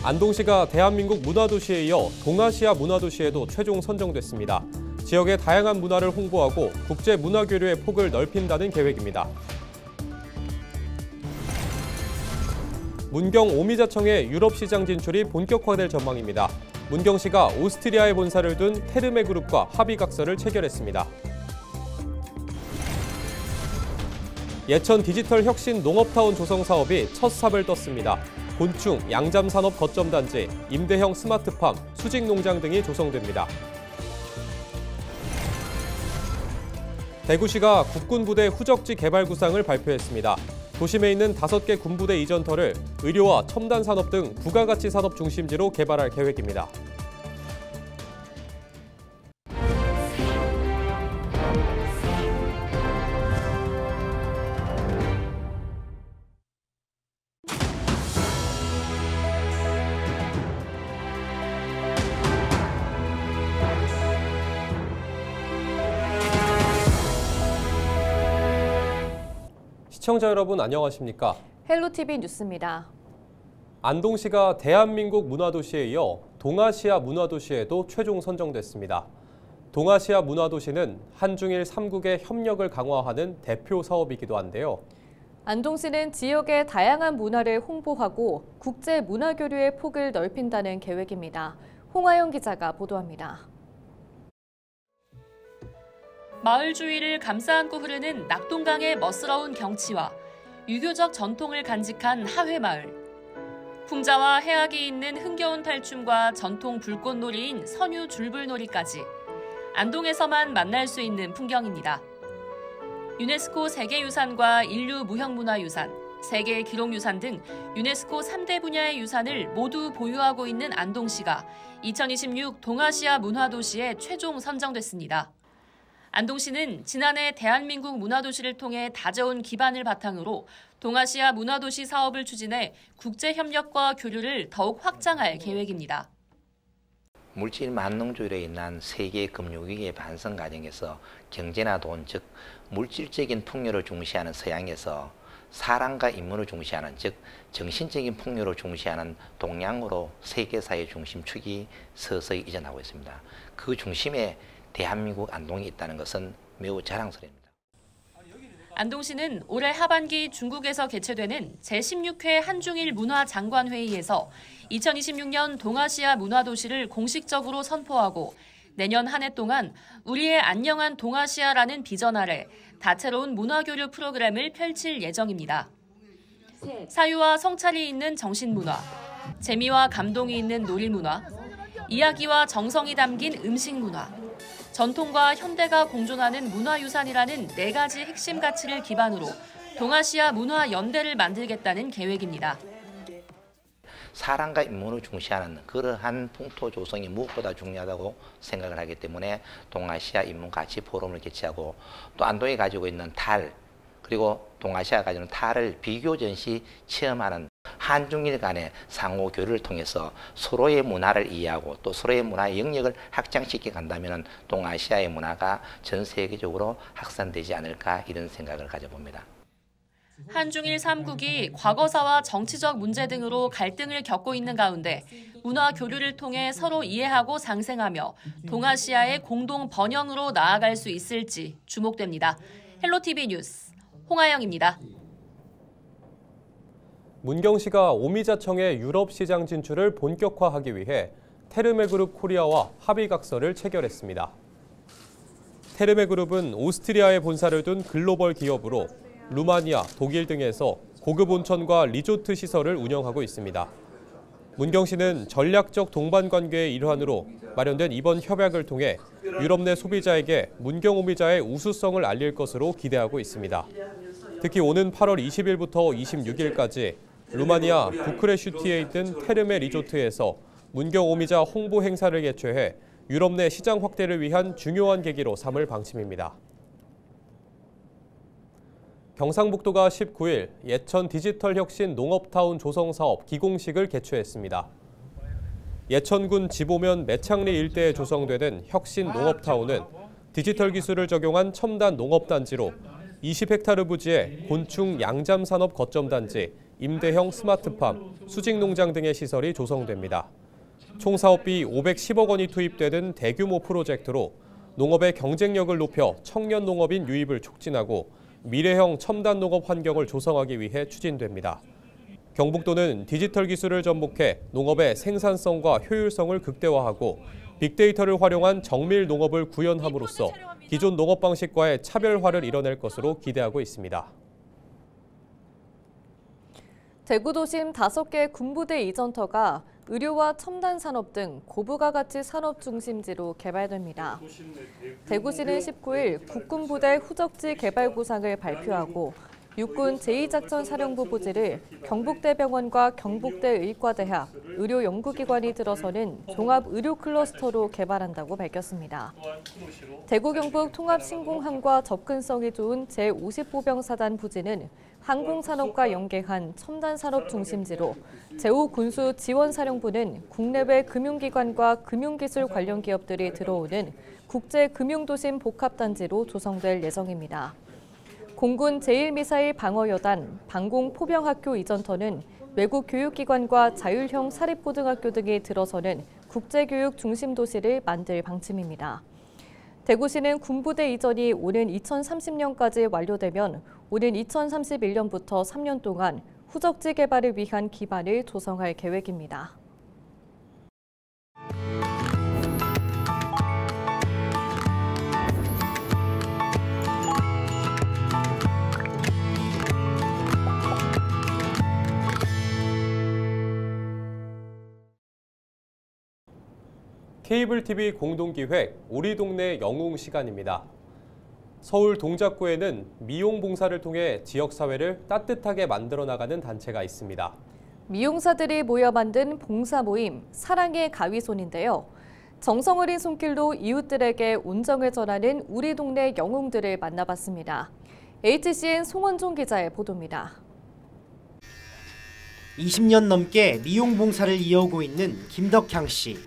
안동시가 대한민국 문화도시에 이어 동아시아 문화도시에도 최종 선정됐습니다. 지역의 다양한 문화를 홍보하고 국제 문화교류의 폭을 넓힌다는 계획입니다. 문경 오미자청의 유럽시장 진출이 본격화될 전망입니다. 문경시가 오스트리아에 본사를 둔 테르메그룹과 합의각서를 체결했습니다. 예천 디지털 혁신 농업타운 조성 사업이 첫 삽을 떴습니다. 곤충, 양잠산업 거점단지, 임대형 스마트팜, 수직농장 등이 조성됩니다. 대구시가 국군부대 후적지 개발 구상을 발표했습니다. 도심에 있는 5개 군부대 이전터를 의료와 첨단 산업 등 부가가치 산업 중심지로 개발할 계획입니다. 시청자 여러분 안녕하십니까? 헬로티비 뉴스입니다. 안동시가 대한민국 문화도시에 이어 동아시아 문화도시에도 최종 선정됐습니다. 동아시아 문화도시는 한중일 3국의 협력을 강화하는 대표 사업이기도 한데요. 안동시는 지역의 다양한 문화를 홍보하고 국제 문화교류의 폭을 넓힌다는 계획입니다. 홍하영 기자가 보도합니다. 마을 주위를 감싸안고 흐르는 낙동강의 멋스러운 경치와 유교적 전통을 간직한 하회마을. 풍자와 해악이 있는 흥겨운 탈춤과 전통 불꽃놀이인 선유 줄불놀이까지 안동에서만 만날 수 있는 풍경입니다. 유네스코 세계유산과 인류 무형문화유산, 세계 기록유산 등 유네스코 3대 분야의 유산을 모두 보유하고 있는 안동시가 2026 동아시아 문화도시에 최종 선정됐습니다. 안동시는 지난해 대한민국 문화도시를 통해 다져온 기반을 바탕으로 동아시아 문화도시 사업을 추진해 국제협력과 교류를 더욱 확장할 계획입니다. 물질 만능주의로 인한 세계 금융위기의 반성 과정에서 경제나 돈, 즉 물질적인 풍요를 중시하는 서양에서 사랑과 인문을 중시하는, 즉 정신적인 풍요를 중시하는 동양으로 세계사의 중심축이 서서히 이전하고 있습니다. 그 중심에 대한민국 안동이 있다는 것은 매우 자랑스럽습니다. 안동시는 올해 하반기 중국에서 개최되는 제16회 한중일 문화장관회의에서 2026년 동아시아 문화도시를 공식적으로 선포하고 내년 한 해 동안 우리의 안녕한 동아시아라는 비전 아래 다채로운 문화교류 프로그램을 펼칠 예정입니다. 사유와 성찰이 있는 정신문화, 재미와 감동이 있는 놀이문화, 이야기와 정성이 담긴 음식문화, 전통과 현대가 공존하는 문화유산이라는 4가지 핵심 가치를 기반으로 동아시아 문화연대를 만들겠다는 계획입니다. 사랑과 인문을 중시하는 그러한 풍토 조성이 무엇보다 중요하다고 생각을 하기 때문에 동아시아 인문가치 포럼을 개최하고 또 안동이 가지고 있는 달, 그리고 동아시아가 가지고 있는 달을 비교 전시 체험하는 한중일 간의 상호 교류를 통해서 서로의 문화를 이해하고 또 서로의 문화의 영역을 확장시켜 간다면 동아시아의 문화가 전 세계적으로 확산되지 않을까, 이런 생각을 가져봅니다. 한중일 3국이 과거사와 정치적 문제 등으로 갈등을 겪고 있는 가운데 문화 교류를 통해 서로 이해하고 상생하며 동아시아의 공동 번영으로 나아갈 수 있을지 주목됩니다. 헬로티비 뉴스 홍하영입니다. 문경시가 오미자청의 유럽시장 진출을 본격화하기 위해 테르메그룹 코리아와 합의각서를 체결했습니다. 테르메그룹은 오스트리아에 본사를 둔 글로벌 기업으로 루마니아, 독일 등에서 고급 온천과 리조트 시설을 운영하고 있습니다. 문경시는 전략적 동반 관계의 일환으로 마련된 이번 협약을 통해 유럽 내 소비자에게 문경 오미자의 우수성을 알릴 것으로 기대하고 있습니다. 특히 오는 8월 20일부터 26일까지 루마니아 부크레슈티에 있는 테르메 리조트에서 문경 오미자 홍보 행사를 개최해 유럽 내 시장 확대를 위한 중요한 계기로 삼을 방침입니다. 경상북도가 19일 예천 디지털 혁신 농업타운 조성 사업 기공식을 개최했습니다. 예천군 지보면 매창리 일대에 조성되는 혁신 농업타운은 디지털 기술을 적용한 첨단 농업단지로 20헥타르 부지에 곤충 양잠산업 거점단지, 임대형 스마트팜, 수직농장 등의 시설이 조성됩니다. 총 사업비 510억 원이 투입되는 대규모 프로젝트로 농업의 경쟁력을 높여 청년 농업인 유입을 촉진하고 미래형 첨단 농업 환경을 조성하기 위해 추진됩니다. 경북도는 디지털 기술을 접목해 농업의 생산성과 효율성을 극대화하고 빅데이터를 활용한 정밀 농업을 구현함으로써 기존 농업 방식과의 차별화를 이뤄낼 것으로 기대하고 있습니다. 대구 도심 5개 군부대 이전터가 의료와 첨단 산업 등 고부가 가치 산업 중심지로 개발됩니다. 대구시는 19일 국군부대 후적지 개발 구상을 발표하고 육군 제2작전사령부 부지를 경북대병원과 경북대의과대학, 의료연구기관이 들어서는 종합의료클러스터로 개발한다고 밝혔습니다. 대구 경북 통합신공항과 접근성이 좋은 제50보병사단 부지는 항공산업과 연계한 첨단산업 중심지로 제5군수지원사령부는 국내외 금융기관과 금융기술 관련 기업들이 들어오는 국제금융도심 복합단지로 조성될 예정입니다. 공군 제1미사일 방어여단, 방공포병학교 이전터는 외국 교육기관과 자율형 사립고등학교 등이 들어서는 국제교육 중심도시를 만들 방침입니다. 대구시는 군부대 이전이 오는 2030년까지 완료되면 오는 2031년부터 3년 동안 후적지 개발을 위한 기반을 조성할 계획입니다. 케이블 TV 공동기획 우리 동네 영웅 시간입니다. 서울 동작구에는 미용 봉사를 통해 지역사회를 따뜻하게 만들어 나가는 단체가 있습니다. 미용사들이 모여 만든 봉사 모임 사랑의 가위손인데요. 정성 어린 손길로 이웃들에게 온정을 전하는 우리 동네 영웅들을 만나봤습니다. HCN 송원종 기자의 보도입니다. 20년 넘게 미용 봉사를 이어오고 있는 김덕향 씨.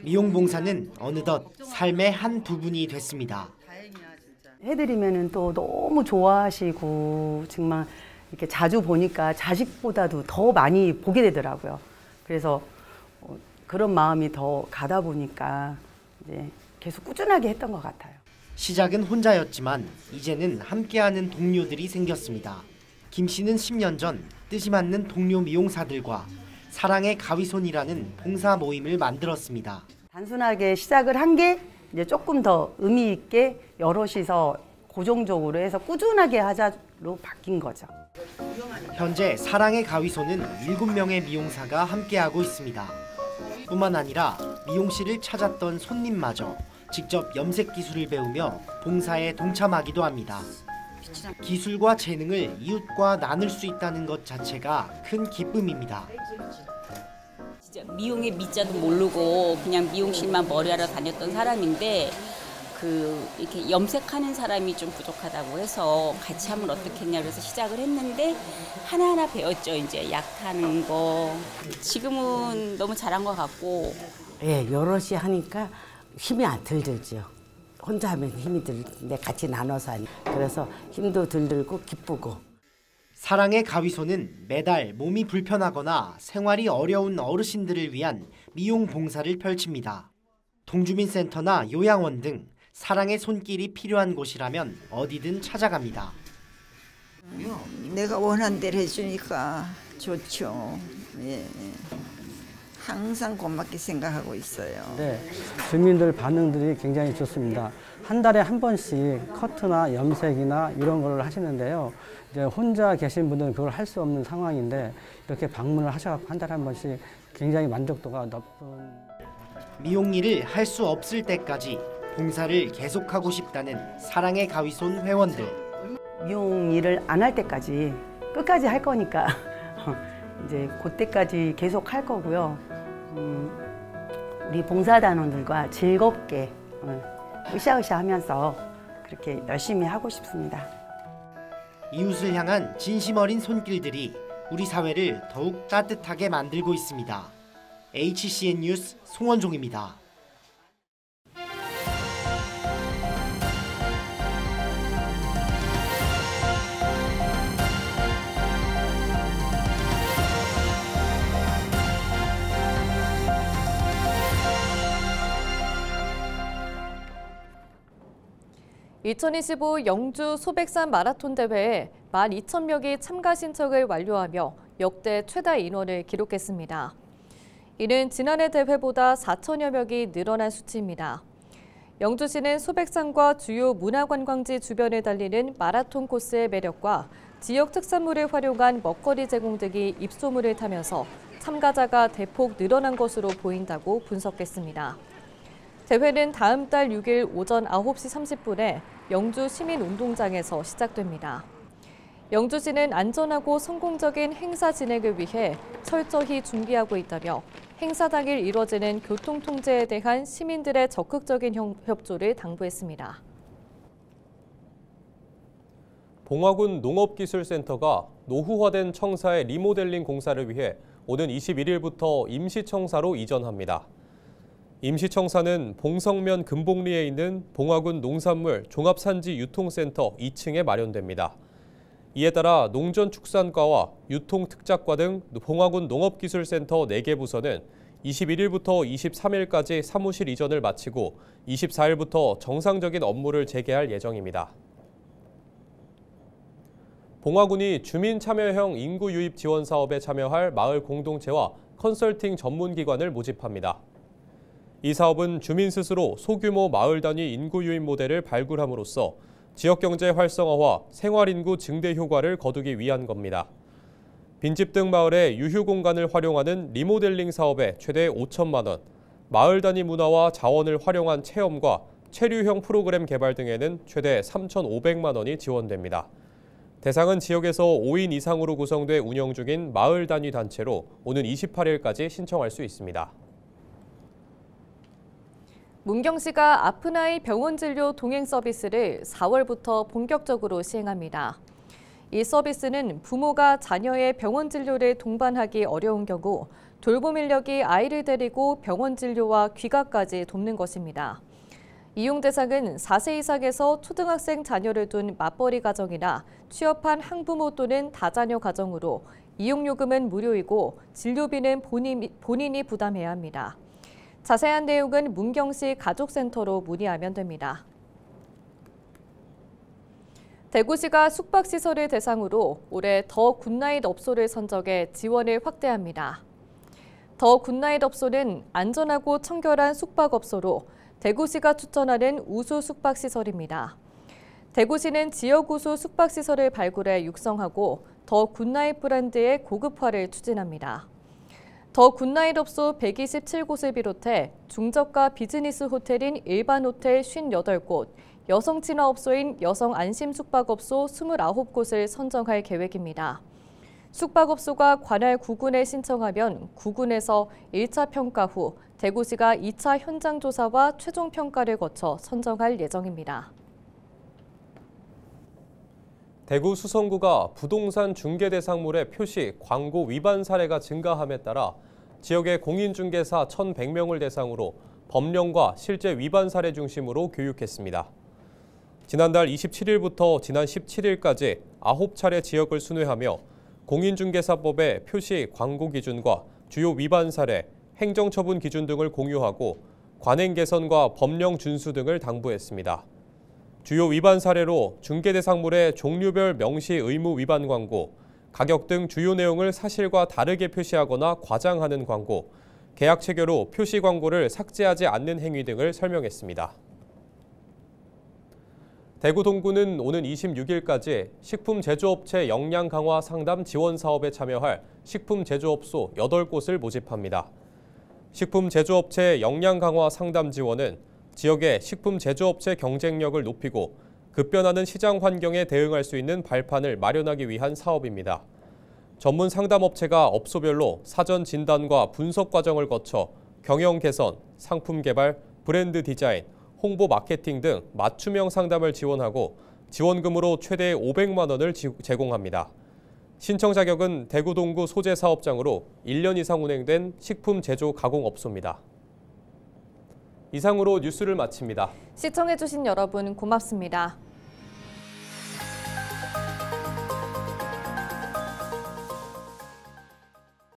미용 봉사는 어느덧 삶의 한 부분이 됐습니다. 해드리면은 또 너무 좋아하시고 정말 이렇게 자주 보니까 자식보다도 더 많이 보게 되더라고요. 그래서 그런 마음이 더 가다 보니까 이제 계속 꾸준하게 했던 것 같아요. 시작은 혼자였지만 이제는 함께하는 동료들이 생겼습니다. 김 씨는 10년 전 뜻이 맞는 동료 미용사들과 사랑의 가위손이라는 봉사 모임을 만들었습니다. 단순하게 시작을 한 게 이제 조금 더 의미 있게 여럿이서 고정적으로 해서 꾸준하게 하자로 바뀐 거죠. 현재 사랑의 가위손은 7명의 미용사가 함께하고 있습니다. 뿐만 아니라 미용실을 찾았던 손님마저 직접 염색 기술을 배우며 봉사에 동참하기도 합니다. 기술과 재능을 이웃과 나눌 수 있다는 것 자체가 큰 기쁨입니다. 진짜 미용의 미자도 모르고 그냥 미용실만 머리하러 다녔던 사람인데 이렇게 염색하는 사람이 좀 부족하다고 해서 같이 하면 어떻겠냐 그래서 시작을 했는데 하나하나 배웠죠. 이제 약 타는 거. 지금은 너무 잘한 것 같고. 예, 여럿이 하니까 힘이 안 들죠. 혼자 하면 힘이 들는데 같이 나눠서 하니까. 그래서 힘도 덜 들고 기쁘고. 사랑의 가위손은 매달 몸이 불편하거나 생활이 어려운 어르신들을 위한 미용 봉사를 펼칩니다. 동주민센터나 요양원 등 사랑의 손길이 필요한 곳이라면 어디든 찾아갑니다. 내가 원하는 대로 해주니까 좋죠. 예. 항상 고맙게 생각하고 있어요. 네, 주민들 반응들이 굉장히 좋습니다. 한 달에 한 번씩 커트나 염색이나 이런 걸 하시는데요. 이제 혼자 계신 분들은 그걸 할 수 없는 상황인데 이렇게 방문을 하셔서 한 달에 한 번씩 굉장히 만족도가 높은. 미용 일을 할 수 없을 때까지 봉사를 계속하고 싶다는 사랑의 가위손 회원들. 미용 일을 안 할 때까지 끝까지 할 거니까 이제 그때까지 계속 할 거고요. 우리 봉사단원들과 즐겁게 으쌰으쌰 하면서 그렇게 열심히 하고 싶습니다. 이웃을 향한 진심 어린 손길들이 우리 사회를 더욱 따뜻하게 만들고 있습니다. HCN 뉴스 송원종입니다. 2025 영주 소백산 마라톤 대회에 12,000명이 참가 신청을 완료하며 역대 최다 인원을 기록했습니다. 이는 지난해 대회보다 4천여 명이 늘어난 수치입니다. 영주시는 소백산과 주요 문화관광지 주변을 달리는 마라톤 코스의 매력과 지역 특산물을 활용한 먹거리 제공 등이 입소문을 타면서 참가자가 대폭 늘어난 것으로 보인다고 분석했습니다. 대회는 다음 달 6일 오전 9시 30분에 영주 시민운동장에서 시작됩니다. 영주시는 안전하고 성공적인 행사 진행을 위해 철저히 준비하고 있다며 행사 당일 이뤄지는 교통 통제에 대한 시민들의 적극적인 협조를 당부했습니다. 봉화군 농업기술센터가 노후화된 청사의 리모델링 공사를 위해 오는 21일부터 임시청사로 이전합니다. 임시청사는 봉성면 금봉리에 있는 봉화군 농산물 종합산지 유통센터 2층에 마련됩니다. 이에 따라 농전축산과와 유통특작과 등 봉화군 농업기술센터 4개 부서는 21일부터 23일까지 사무실 이전을 마치고 24일부터 정상적인 업무를 재개할 예정입니다. 봉화군이 주민참여형 인구 유입 지원 사업에 참여할 마을 공동체와 컨설팅 전문기관을 모집합니다. 이 사업은 주민 스스로 소규모 마을 단위 인구 유입 모델을 발굴함으로써 지역경제 활성화와 생활인구 증대 효과를 거두기 위한 겁니다. 빈집 등 마을의 유휴 공간을 활용하는 리모델링 사업에 최대 5천만 원, 마을 단위 문화와 자원을 활용한 체험과 체류형 프로그램 개발 등에는 최대 3,500만 원이 지원됩니다. 대상은 지역에서 5인 이상으로 구성돼 운영 중인 마을 단위 단체로 오는 28일까지 신청할 수 있습니다. 문경시가 아픈 아이 병원 진료 동행 서비스를 4월부터 본격적으로 시행합니다. 이 서비스는 부모가 자녀의 병원 진료를 동반하기 어려운 경우 돌봄 인력이 아이를 데리고 병원 진료와 귀가까지 돕는 것입니다. 이용 대상은 4세 이상에서 초등학생 자녀를 둔 맞벌이 가정이나 취업한 항부모 또는 다자녀 가정으로 이용 요금은 무료이고 진료비는 본인이 부담해야 합니다. 자세한 내용은 문경시 가족센터로 문의하면 됩니다. 대구시가 숙박시설을 대상으로 올해 더 굿나잇 업소를 선정해 지원을 확대합니다. 더 굿나잇 업소는 안전하고 청결한 숙박업소로 대구시가 추천하는 우수 숙박시설입니다. 대구시는 지역 우수 숙박시설을 발굴해 육성하고 더 굿나잇 브랜드의 고급화를 추진합니다. 더 굿나잇 업소 127곳을 비롯해 중저가 비즈니스 호텔인 일반 호텔 58곳, 여성 친화 업소인 여성 안심 숙박업소 29곳을 선정할 계획입니다. 숙박업소가 관할 구군에 신청하면 구군에서 1차 평가 후 대구시가 2차 현장 조사와 최종 평가를 거쳐 선정할 예정입니다. 대구 수성구가 부동산 중개대상물의 표시, 광고 위반 사례가 증가함에 따라 지역의 공인중개사 1,100명을 대상으로 법령과 실제 위반 사례 중심으로 교육했습니다. 지난달 27일부터 지난 17일까지 9차례 지역을 순회하며 공인중개사법의 표시, 광고 기준과 주요 위반 사례, 행정처분 기준 등을 공유하고 관행 개선과 법령 준수 등을 당부했습니다. 주요 위반 사례로 중개대상물의 종류별 명시 의무 위반 광고, 가격 등 주요 내용을 사실과 다르게 표시하거나 과장하는 광고, 계약 체결 후 표시 광고를 삭제하지 않는 행위 등을 설명했습니다. 대구 동구는 오는 26일까지 식품 제조업체 역량 강화 상담 지원 사업에 참여할 식품 제조업소 8곳을 모집합니다. 식품 제조업체 역량 강화 상담 지원은 지역의 식품 제조업체 경쟁력을 높이고 급변하는 시장 환경에 대응할 수 있는 발판을 마련하기 위한 사업입니다. 전문 상담업체가 업소별로 사전 진단과 분석 과정을 거쳐 경영 개선, 상품 개발, 브랜드 디자인, 홍보 마케팅 등 맞춤형 상담을 지원하고 지원금으로 최대 500만 원을 제공합니다. 신청 자격은 대구 동구 소재 사업장으로 1년 이상 운행된 식품 제조 가공업소입니다. 이상으로 뉴스를 마칩니다. 시청해주신 여러분 고맙습니다.